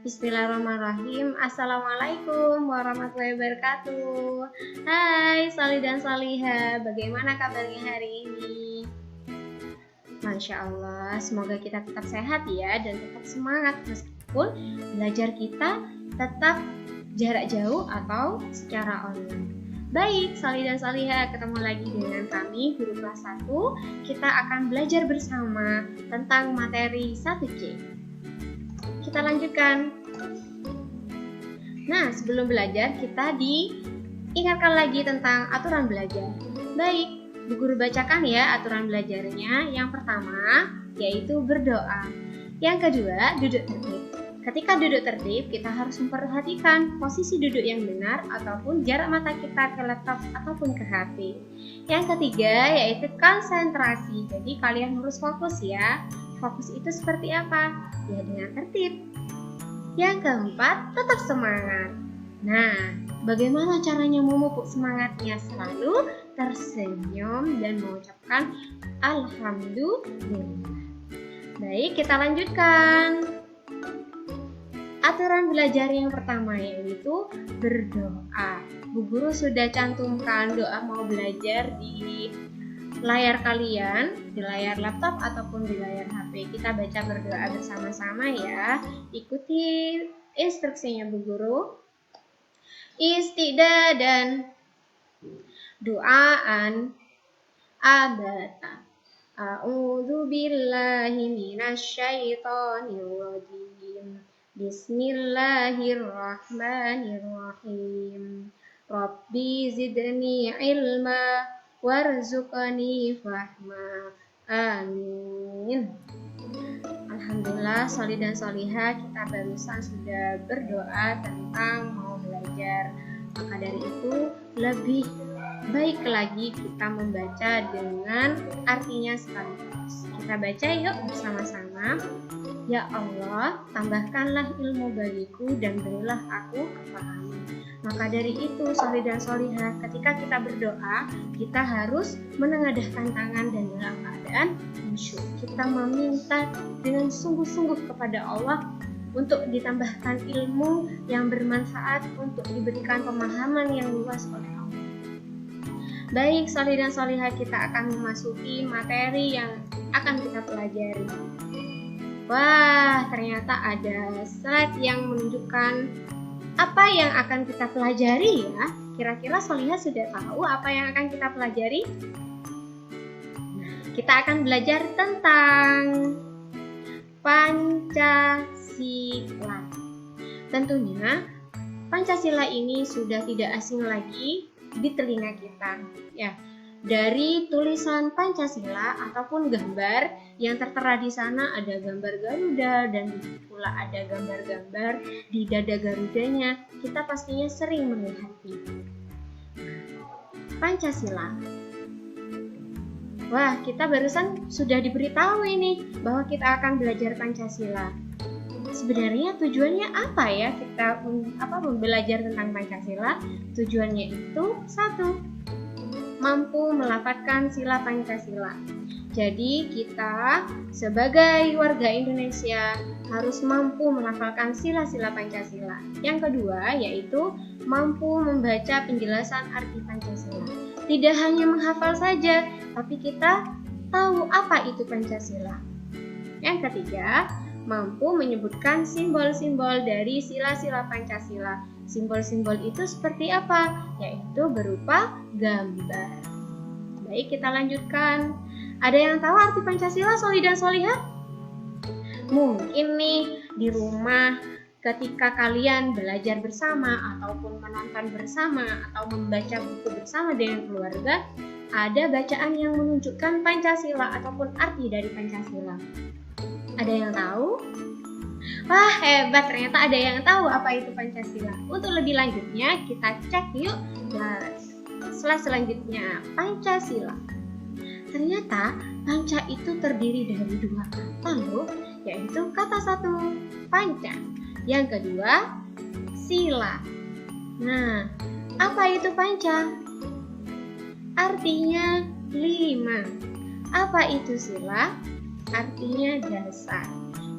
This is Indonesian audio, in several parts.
Bismillahirrahmanirrahim. Assalamualaikum warahmatullahi wabarakatuh. Hai Sali dan Salihah, bagaimana kabarnya hari ini? Masya Allah, semoga kita tetap sehat ya dan tetap semangat meskipun belajar kita tetap jarak jauh atau secara online. Baik, Sali dan Salihah, ketemu lagi dengan kami, guru kelas 1. Kita akan belajar bersama tentang materi 1C. Kita lanjutkan. Nah, sebelum belajar kita diingatkan lagi tentang aturan belajar. Baik, Bu Guru bacakan ya aturan belajarnya. Yang pertama yaitu berdoa. Yang kedua, duduk tertib. Ketika duduk tertib, kita harus memperhatikan posisi duduk yang benar ataupun jarak mata kita ke laptop ataupun ke HP. Yang ketiga yaitu konsentrasi. Jadi kalian harus fokus ya. Fokus itu seperti apa? Ya dengan tertib. Yang keempat, tetap semangat. Nah, bagaimana caranya memupuk semangatnya? Selalu tersenyum dan mengucapkan Alhamdulillah. Baik, kita lanjutkan. Aturan belajar yang pertama yaitu berdoa. Bu Guru sudah cantumkan doa mau belajar di layar kalian, di layar laptop ataupun di layar HP. Kita baca berdoa bersama-sama ya. Ikuti instruksinya Bu Guru. Istidadan, doaan, abata. A'udzu billahi minasyaitonir rajim. Bismillahirrahmanirrahim. Rabbi zidni ilma warzuqni fahma. Amin. Alhamdulillah, Soli dan Solihah, kita barusan sudah berdoa tentang mau belajar. Maka dari itu lebih baik lagi kita membaca dengan artinya sekaligus. Kita baca yuk bersama-sama. Ya Allah, tambahkanlah ilmu bagiku dan berilah aku kepahaman. Maka dari itu, Soli dan Solihah, ketika kita berdoa, kita harus menengadahkan tangan dan dalam keadaan khusyuk. Kita meminta dengan sungguh-sungguh kepada Allah untuk ditambahkan ilmu yang bermanfaat, untuk diberikan pemahaman yang luas oleh Allah. Baik, Soli dan Solihah, kita akan memasuki materi yang akan kita pelajari. Wah, ternyata ada slide yang menunjukkan apa yang akan kita pelajari ya. Kira-kira Solihah sudah tahu apa yang akan kita pelajari? Kita akan belajar tentang Pancasila. Tentunya Pancasila ini sudah tidak asing lagi di telinga kita ya. Dari tulisan Pancasila ataupun gambar yang tertera di sana, ada gambar Garuda dan pula ada gambar-gambar di dada Garudanya. Kita pastinya sering melihatnya. Pancasila. Wah, kita barusan sudah diberitahu ini bahwa kita akan belajar Pancasila. Sebenarnya tujuannya apa ya kita belajar tentang Pancasila? Tujuannya itu satu, mampu melafalkan sila Pancasila. Jadi kita sebagai warga Indonesia harus mampu melafalkan sila-sila Pancasila. Yang kedua yaitu mampu membaca penjelasan arti Pancasila. Tidak hanya menghafal saja, tapi kita tahu apa itu Pancasila. Yang ketiga, mampu menyebutkan simbol-simbol dari sila-sila Pancasila. Simbol-simbol itu seperti apa? Yaitu berupa gambar. Baik, kita lanjutkan. Ada yang tahu arti Pancasila, Soli dan Solihah? Mungkin nih di rumah ketika kalian belajar bersama ataupun menonton bersama atau membaca buku bersama dengan keluarga, ada bacaan yang menunjukkan Pancasila ataupun arti dari Pancasila. Ada yang tahu? Wah, hebat, ternyata ada yang tahu apa itu Pancasila. Untuk lebih lanjutnya, kita cek yuk. Nah, slide selanjutnya, Pancasila. Ternyata panca itu terdiri dari dua kata loh, yaitu kata satu, panca. Yang kedua, sila. Nah, apa itu panca? Artinya 5. Apa itu sila? Artinya dasar.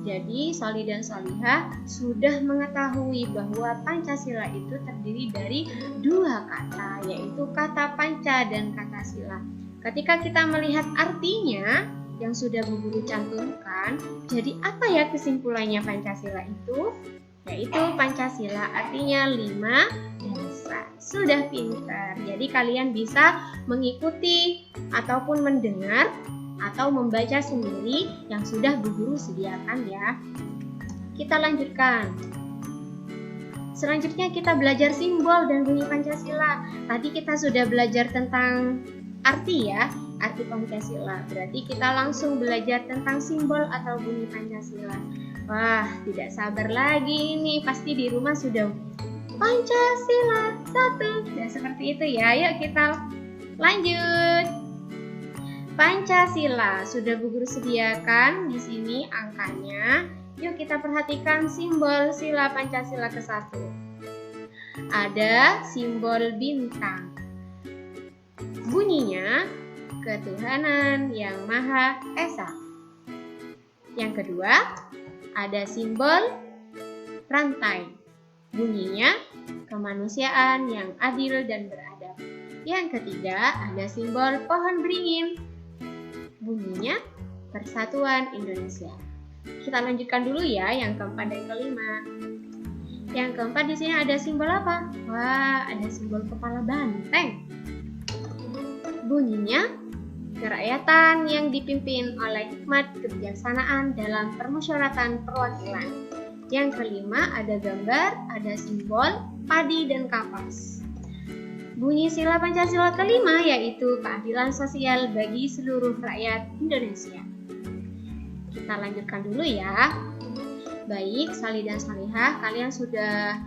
Jadi Solih dan Solihah sudah mengetahui bahwa Pancasila itu terdiri dari dua kata, yaitu kata panca dan kata sila. Ketika kita melihat artinya yang sudah Bu Guru cantumkan, jadi apa ya kesimpulannya Pancasila itu? Yaitu Pancasila artinya 5 dasar. Sudah pintar. Jadi kalian bisa mengikuti ataupun mendengar atau membaca sendiri yang sudah Bu Guru sediakan ya. Kita lanjutkan. Selanjutnya kita belajar simbol dan bunyi Pancasila. Tadi kita sudah belajar tentang arti ya, arti Pancasila. Berarti kita langsung belajar tentang simbol atau bunyi Pancasila. Wah, tidak sabar lagi ini. Pasti di rumah sudah Pancasila 1. Ya seperti itu ya. Yuk kita lanjut. Pancasila sudah Bu Guru sediakan di sini angkanya. Yuk kita perhatikan simbol sila Pancasila ke-1. Ada simbol bintang. Bunyinya ketuhanan yang Maha Esa. Yang kedua, ada simbol rantai. Bunyinya kemanusiaan yang adil dan beradab. Yang ketiga, ada simbol pohon beringin. Bunyinya Persatuan Indonesia. Kita lanjutkan dulu ya yang keempat dan kelima. Yang keempat di sini ada simbol apa? Wah, ada simbol kepala banteng. Bunyinya kerakyatan yang dipimpin oleh hikmat kebijaksanaan dalam permusyawaratan perwakilan. Yang kelima ada gambar, ada simbol padi dan kapas. Bunyi sila Pancasila kelima yaitu keadilan sosial bagi seluruh rakyat Indonesia. Kita lanjutkan dulu ya. Baik, Solih dan Solihah, kalian sudah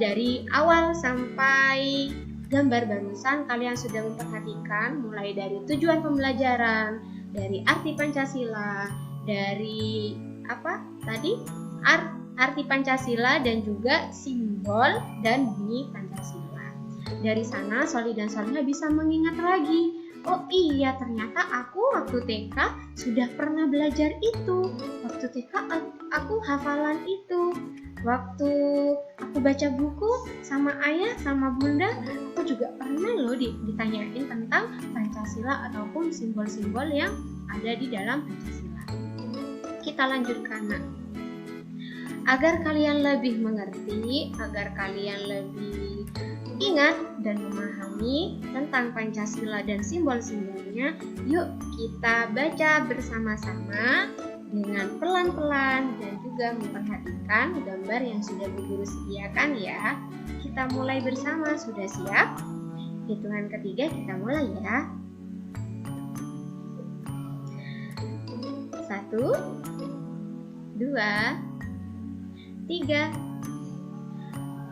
dari awal sampai gambar barusan kalian sudah memperhatikan mulai dari tujuan pembelajaran, dari arti Pancasila, dari apa tadi? Arti Pancasila dan juga simbol dan bunyi Pancasila. Dari sana Solih dan Solihah bisa mengingat lagi. Oh iya, ternyata aku waktu TK sudah pernah belajar itu. Waktu TK aku hafalan itu. Waktu aku baca buku sama ayah sama bunda, aku juga pernah loh ditanyain tentang Pancasila ataupun simbol-simbol yang ada di dalam Pancasila. Kita lanjutkan nak. Agar kalian lebih mengerti, agar kalian lebih ingat dan memahami tentang Pancasila dan simbol-simbolnya, yuk kita baca bersama-sama dengan pelan-pelan dan juga memperhatikan gambar yang sudah Bu Guru sediakan ya. Kita mulai bersama, sudah siap? Hitungan ketiga kita mulai ya. 1, 2, 3.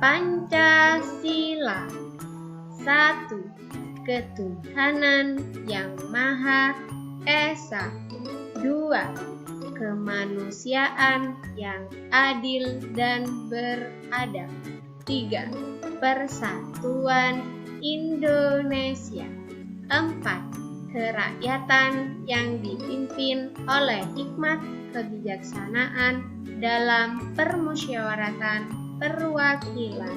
Pancasila. 1. Ketuhanan yang Maha Esa. 2. Kemanusiaan yang adil dan beradab. 3. Persatuan Indonesia. 4. Kerakyatan yang dipimpin oleh hikmat kebijaksanaan dalam permusyawaratan perwakilan.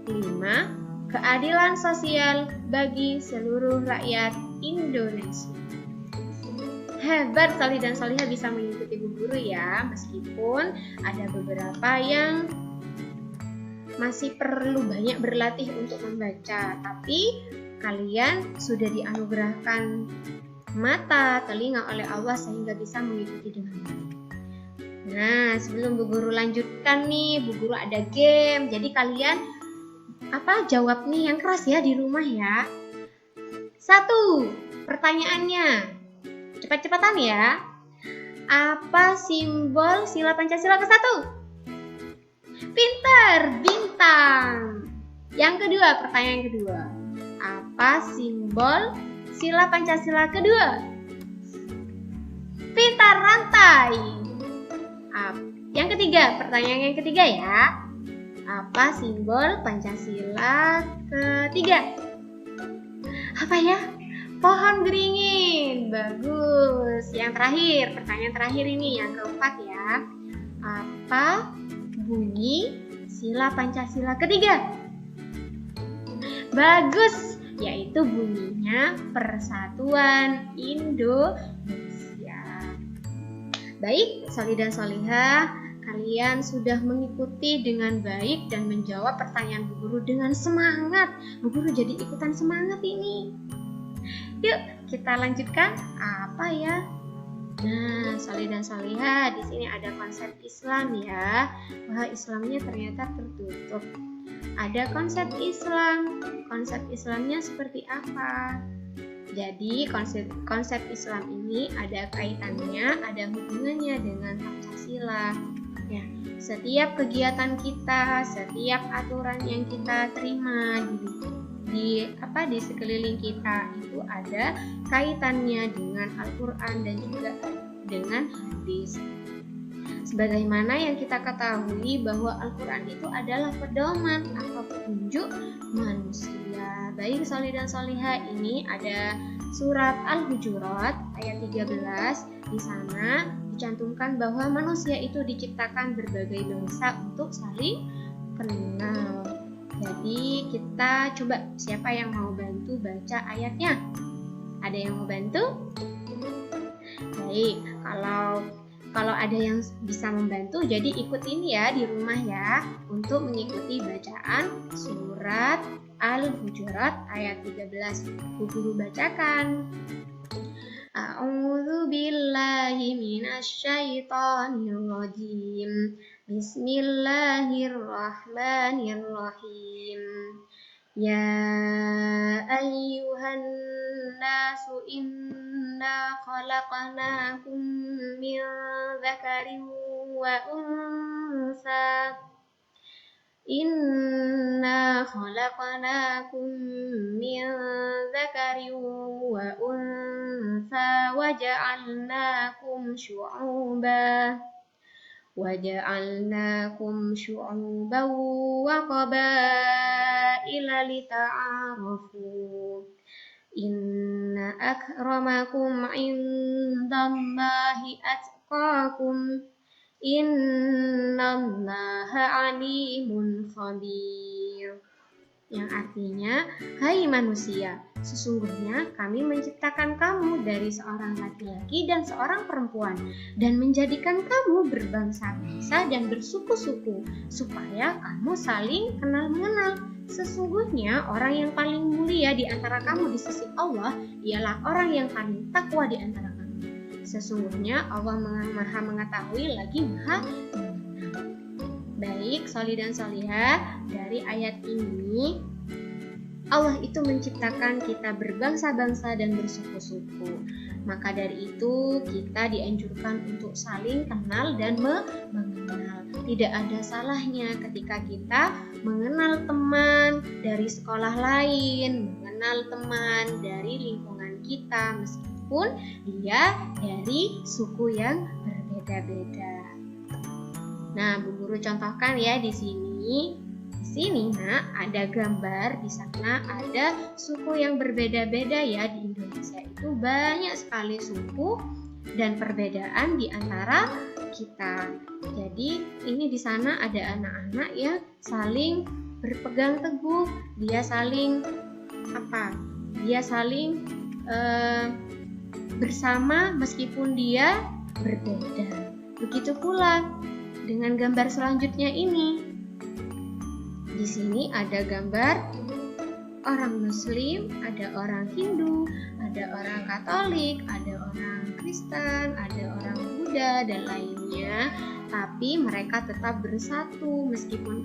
5. Keadilan sosial bagi seluruh rakyat Indonesia. Hebat Solih dan Solihah bisa mengikuti Bu Guru ya, meskipun ada beberapa yang masih perlu banyak berlatih untuk membaca, tapi kalian sudah dianugerahkan mata, telinga oleh Allah sehingga bisa mengikuti dengan baik. Nah, sebelum Bu Guru lanjutkan nih, Bu Guru ada game. Jadi kalian jawab nih yang keras ya di rumah ya. 1. Pertanyaannya. Cepat-cepatan ya. Apa simbol sila Pancasila ke-1? Pintar, bintang. Yang kedua, pertanyaan kedua. Apa simbol sila Pancasila kedua? Pintar, rantai. Yang ketiga, pertanyaan yang ketiga ya. Apa simbol Pancasila ketiga? Apa ya? Pohon beringin. Bagus. Yang terakhir, pertanyaan terakhir ini yang keempat ya. Apa bunyi sila Pancasila ketiga? Bagus, yaitu bunyinya Persatuan Indonesia. Baik, Soli dan Solihah, kalian sudah mengikuti dengan baik dan menjawab pertanyaan Bu Guru dengan semangat. Bu Guru jadi ikutan semangat ini. Yuk, kita lanjutkan. Apa ya? Nah, Soli dan Solihah, di sini ada konsep Islam ya. Bahwa Islamnya ternyata tertutup. Ada konsep Islam. Konsep Islamnya seperti apa? Jadi konsep Islam ini ada kaitannya, ada hubungannya dengan Pancasila. Ya, setiap kegiatan kita, setiap aturan yang kita terima di sekeliling kita itu ada kaitannya dengan Al-Quran dan juga dengan hadis. Sebagaimana yang kita ketahui bahwa Al-Quran itu adalah pedoman atau petunjuk manusia. Baik Soli dan Solihah, ini ada surat Al-Hujurat ayat 13. Di sana dicantumkan bahwa manusia itu diciptakan berbagai bangsa untuk saling kenal. Jadi kita coba, siapa yang mau bantu baca ayatnya? Ada yang mau bantu? Baik, kalau ada yang bisa membantu, jadi ikutin ya di rumah ya untuk mengikuti bacaan surat Al-Hujurat ayat 13. Bu Guru bacakan. A'udzu billahi minasyaitonir rajim. Bismillahirrahmanirrahim. Ya ayyuhan nasu inna khalaqnakum min dzakarin wa unsa. Inna khalaqnakum min dzakarin wa unsa wa ja'alnakum syu'uban wa qabaila lita'arafu. Inna akramakum indallahi atqakum. Innallaha alimun khabir. Yang artinya, hai manusia, sesungguhnya kami menciptakan kamu dari seorang laki-laki dan seorang perempuan dan menjadikan kamu berbangsa-bangsa dan bersuku-suku supaya kamu saling kenal-mengenal. Sesungguhnya orang yang paling mulia di antara kamu di sisi Allah ialah orang yang paling takwa di antara kamu. Sesungguhnya Allah Maha mengetahui lagi Maha mengenal. Baik, Soli dan Solihah, dari ayat ini Allah itu menciptakan kita berbangsa-bangsa dan bersuku-suku. Maka dari itu kita dianjurkan untuk saling kenal dan mengenal. Tidak ada salahnya ketika kita mengenal teman dari sekolah lain, mengenal teman dari lingkungan kita meskipun dia dari suku yang berbeda-beda. Nah, Bu Guru contohkan ya di sini. Di sini, ada gambar, di sana ada suku yang berbeda-beda ya. Di Indonesia itu banyak sekali suku dan perbedaan di antara kita. Jadi, ini di sana ada anak-anak yang saling berpegang teguh, dia saling bersama meskipun dia berbeda. Begitu pula dengan gambar selanjutnya ini. Di sini ada gambar orang Muslim, ada orang Hindu, ada orang Katolik, ada orang Kristen, ada orang Buddha dan lainnya. Tapi mereka tetap bersatu meskipun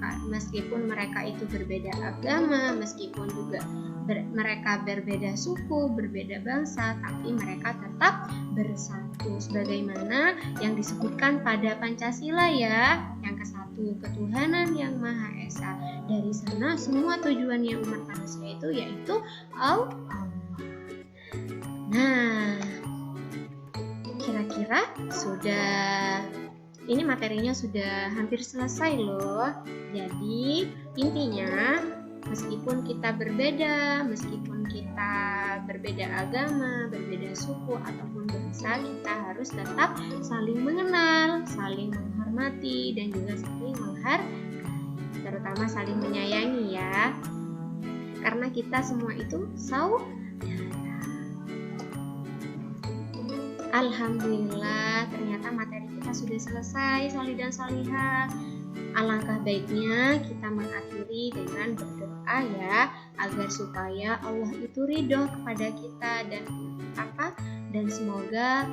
mereka itu berbeda agama, meskipun juga mereka berbeda suku, berbeda bangsa, tapi mereka tetap bersatu sebagaimana yang disebutkan pada Pancasila ya, yang kesatu, ketuhanan yang Maha Esa. Dari sana semua tujuannya umat manusia itu yaitu Allah. Nah, kira-kira ini materinya sudah hampir selesai loh. Jadi intinya Meskipun kita berbeda, meskipun kita berbeda agama, berbeda suku ataupun bangsa, kita harus tetap saling mengenal, saling menghormati, dan juga saling menghargai, terutama saling menyayangi ya. Karena kita semua itu saudara. Alhamdulillah, ternyata materi kita sudah selesai, solih dan solihah. Alangkah baiknya kita mengakhiri dengan berdoa ya, agar supaya Allah itu ridho kepada kita dan semoga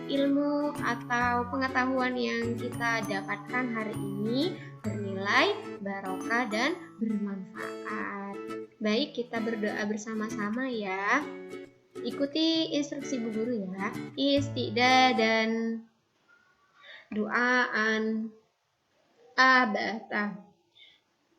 ilmu atau pengetahuan yang kita dapatkan hari ini bernilai barokah dan bermanfaat. Baik, kita berdoa bersama-sama ya. Ikuti instruksi Bu Guru ya. Istiqda dan doaan abata.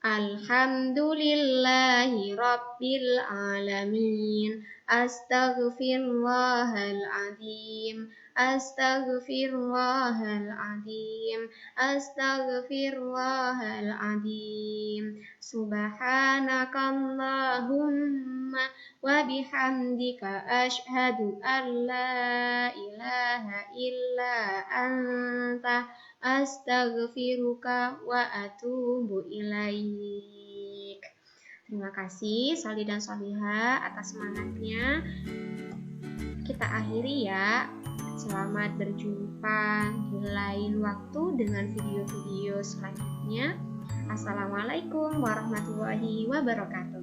Alhamdulillahi Rabbil Alamin. Astaghfirullahal azim. Astaghfirullahal azim. Astaghfirullahal azim. Subhanakallahumma wa bihamdika asyhadu an la ilaha illa anta astaghfiruka wa atubu ilaik. Terima kasih Solih dan Solihah atas semangatnya. Kita akhiri ya. Selamat berjumpa di lain waktu dengan video-video selanjutnya. Assalamualaikum warahmatullahi wabarakatuh.